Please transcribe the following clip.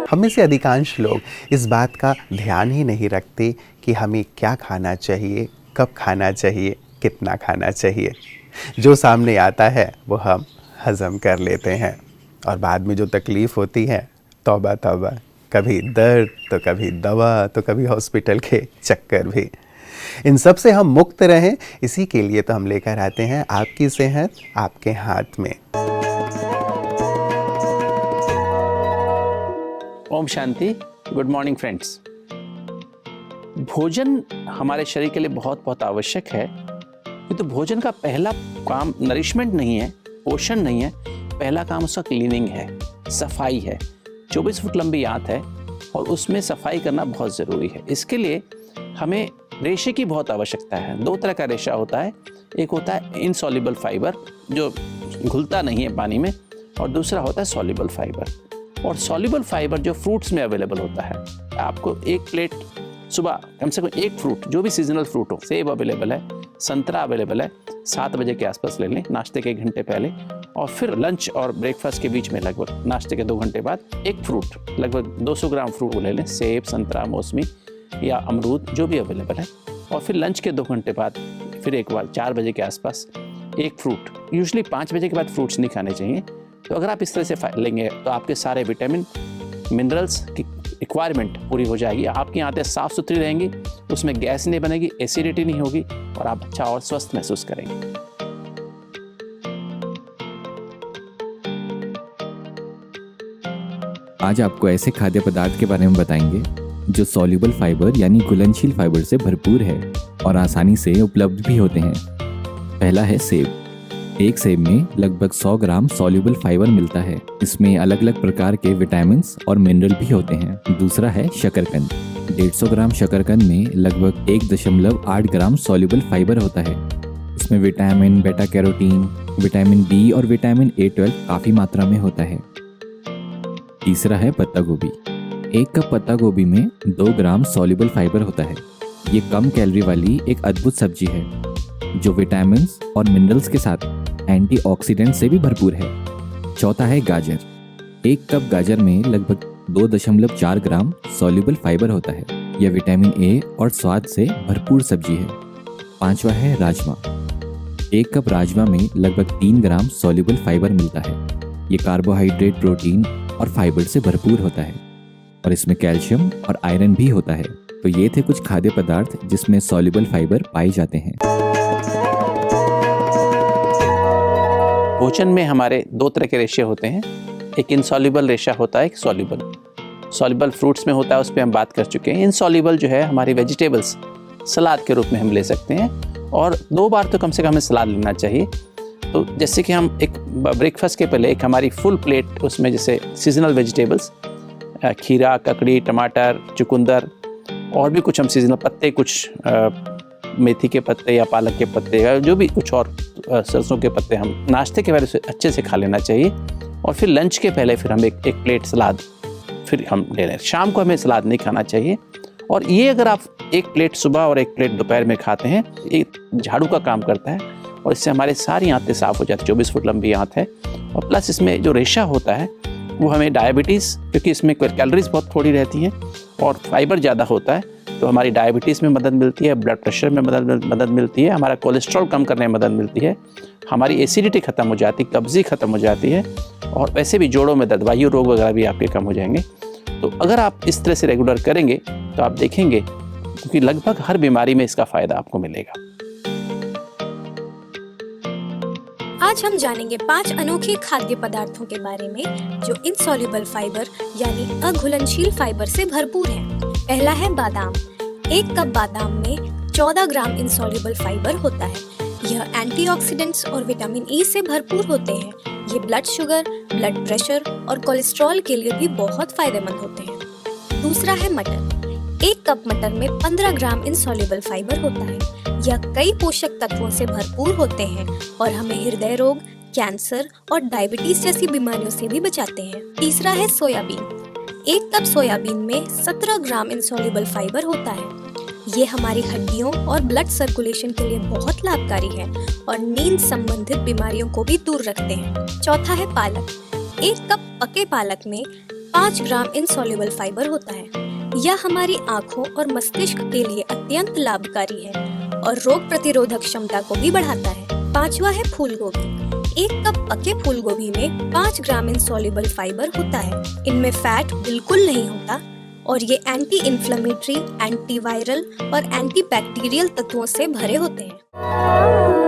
हम में से अधिकांश लोग इस बात का ध्यान ही नहीं रखते कि हमें क्या खाना चाहिए, कब खाना चाहिए, कितना खाना चाहिए। जो सामने आता है वो हम हज़म कर लेते हैं और बाद में जो तकलीफ़ होती है, तौबा तौबा, कभी दर्द तो कभी दवा तो कभी हॉस्पिटल के चक्कर भी। इन सब से हम मुक्त रहें, इसी के लिए तो हम लेकर आते हैं आपकी सेहत आपके हाथ में। Om Shanti. Good morning friends. भोजन हमारे शरीर के लिए बहुत बहुत आवश्यक है, तो भोजन का पहला काम नरिशमेंट नहीं है, पोषण नहीं है, पहला काम उसका क्लीनिंग है, सफाई है। 24 फुट लंबी आंत है और उसमें सफाई करना बहुत ज़रूरी है। इसके लिए हमें रेशे की बहुत आवश्यकता है। 2 तरह का रेशा होता है, एक होता है इनसॉल्युबल फाइबर जो घुलता नहीं है पानी में, और दूसरा होता है सॉल्युबल फाइबर। और सॉल्युबल फाइबर जो फ्रूट्स में अवेलेबल होता है, आपको एक प्लेट सुबह कम से कम एक फ्रूट, जो भी सीजनल फ्रूट हो, सेब अवेलेबल है, संतरा अवेलेबल है, 7 बजे के आसपास ले लें, नाश्ते के 1 घंटे पहले, और फिर लंच और ब्रेकफास्ट के बीच में लगभग नाश्ते के 2 घंटे बाद एक फ्रूट, लगभग 200 ग्राम फ्रूट ले लें, सेब, संतरा, मौसमी या अमरूद जो भी अवेलेबल है। और फिर लंच के 2 घंटे बाद फिर एक बार 4 बजे के आसपास एक फ्रूट। यूजुअली 5 बजे के बाद फ्रूट्स नहीं खाने चाहिए। तो अगर आप इस तरह से लेंगे तो आपके सारे विटामिन, मिनरल्स की रिक्वायरमेंट पूरी हो जाएगी। आपकी आंतें साफ सुथरी रहेंगी, उसमें गैस नहीं बनेगी, एसिडिटी नहीं होगी और आप अच्छा और स्वस्थ महसूस करेंगे। आज आपको ऐसे खाद्य पदार्थ के बारे में बताएंगे जो सॉल्युबल फाइबर यानी घुलनशील फाइबर से भरपूर है और आसानी से उपलब्ध भी होते हैं। पहला है सेब। एक सेब में लगभग 100 ग्राम सॉल्युबल फाइबर मिलता है। इसमें अलग अलग प्रकार के विटामिन्स और मिनरल भी होते हैं। दूसरा है शकरकंद। 150 ग्राम शकरकंद में लगभग 1.8 ग्राम सॉल्युबल फाइबर होता है। इसमें विटामिन बेटा कैरोटीन, विटामिन बी और विटामिन A12 काफी मात्रा में होता है। तीसरा है पत्ता गोभी। 1 कप पत्ता गोभी में 2 ग्राम सॉल्युबल फाइबर होता है। ये कम कैलोरी वाली एक अद्भुत सब्जी है जो विटामिन्स और मिनरल्स के साथ एंटीऑक्सीडेंट से भी भरपूर है। चौथा है गाजर। 1 कप गाजर में लगभग 2.4 ग्राम सॉल्युबल फाइबर होता है। यह विटामिन ए और स्वाद से भरपूर सब्जी है। पांचवा है राजमा। 1 कप राजमा में लगभग 3 ग्राम सॉल्युबल फाइबर मिलता है। ये कार्बोहाइड्रेट, प्रोटीन और फाइबर से भरपूर होता है और इसमें कैल्शियम और आयरन भी होता है। तो ये थे कुछ खाद्य पदार्थ जिसमें सॉल्युबल फाइबर पाए जाते हैं। भोजन में हमारे 2 तरह के रेशे होते हैं। एक इनसॉल्युबल रेशा होता है, एक सॉल्युबल। सॉल्युबल फ्रूट्स में होता है, उस पर हम बात कर चुके हैं। इनसॉल्युबल जो है हमारी वेजिटेबल्स, सलाद के रूप में हम ले सकते हैं और 2 बार तो कम से कम हमें सलाद लेना चाहिए। तो जैसे कि हम एक ब्रेकफास्ट के पहले एक हमारी फुल प्लेट, उसमें जैसे सीजनल वेजिटेबल्स, खीरा, ककड़ी, टमाटर, चुकंदर और भी कुछ हम सीजनल पत्ते, कुछ मेथी के पत्ते या पालक के पत्ते, जो भी कुछ और सरसों के पत्ते, हम नाश्ते के पहले उसे अच्छे से खा लेना चाहिए। और फिर लंच के पहले फिर हम एक प्लेट सलाद फिर हम ले लें। शाम को हमें सलाद नहीं खाना चाहिए। और ये अगर आप एक प्लेट सुबह और एक प्लेट दोपहर में खाते हैं, एक झाड़ू का काम करता है और इससे हमारे सारी आंतें साफ हो जाती है। 24 फुट लंबी आंत है और प्लस इसमें जो रेशा होता है वो हमें डायबिटीज़, क्योंकि इसमें कैलोरीज बहुत थोड़ी रहती हैं और फाइबर ज़्यादा होता है, तो हमारी डायबिटीज़ में मदद मिलती है, ब्लड प्रेशर में मदद मिलती है, हमारा कोलेस्ट्रॉल कम करने में मदद मिलती है, हमारी एसिडिटी ख़त्म हो जाती है, कब्ज़ी ख़त्म हो जाती है और वैसे भी जोड़ों में दर्द, वायु रोग वगैरह भी आपके कम हो जाएंगे। तो अगर आप इस तरह से रेगुलर करेंगे तो आप देखेंगे क्योंकि लगभग हर बीमारी में इसका फ़ायदा आपको मिलेगा। आज हम जानेंगे 5 अनोखे खाद्य पदार्थों के बारे में जो इनसॉल्युबल फाइबर यानी अघुलनशील फाइबर से भरपूर हैं। पहला है बादाम। 1 कप बादाम में 14 ग्राम इनसॉल्युबल फाइबर होता है। यह एंटीऑक्सीडेंट्स और विटामिन ई से भरपूर होते हैं। ये ब्लड शुगर, ब्लड प्रेशर और कोलेस्ट्रॉल के लिए भी बहुत फायदेमंद होते हैं। दूसरा है मटर। 1 कप मटर में 15 ग्राम इनसॉल्युबल फाइबर होता है। यह कई पोषक तत्वों से भरपूर होते हैं और हमें हृदय रोग, कैंसर और डायबिटीज जैसी बीमारियों से भी बचाते हैं। तीसरा है सोयाबीन। 1 कप सोयाबीन में 17 ग्राम इनसॉल्युबल फाइबर होता है। ये हमारी हड्डियों और ब्लड सर्कुलेशन के लिए बहुत लाभकारी है और नींद संबंधित बीमारियों को भी दूर रखते हैं। चौथा है पालक। 1 कप पके पालक में 5 ग्राम इनसॉल्युबल फाइबर होता है। यह हमारी आँखों और मस्तिष्क के लिए अत्यंत लाभकारी है और रोग प्रतिरोधक क्षमता को भी बढ़ाता है। 5वां है फूल गोभी। 1 कप पके फूल गोभी में 5 ग्राम इनसॉल्युबल फाइबर होता है। इनमें फैट बिल्कुल नहीं होता और ये एंटी इन्फ्लेमेटरी, एंटीवायरल और एंटीबैक्टीरियल तत्वों से भरे होते हैं।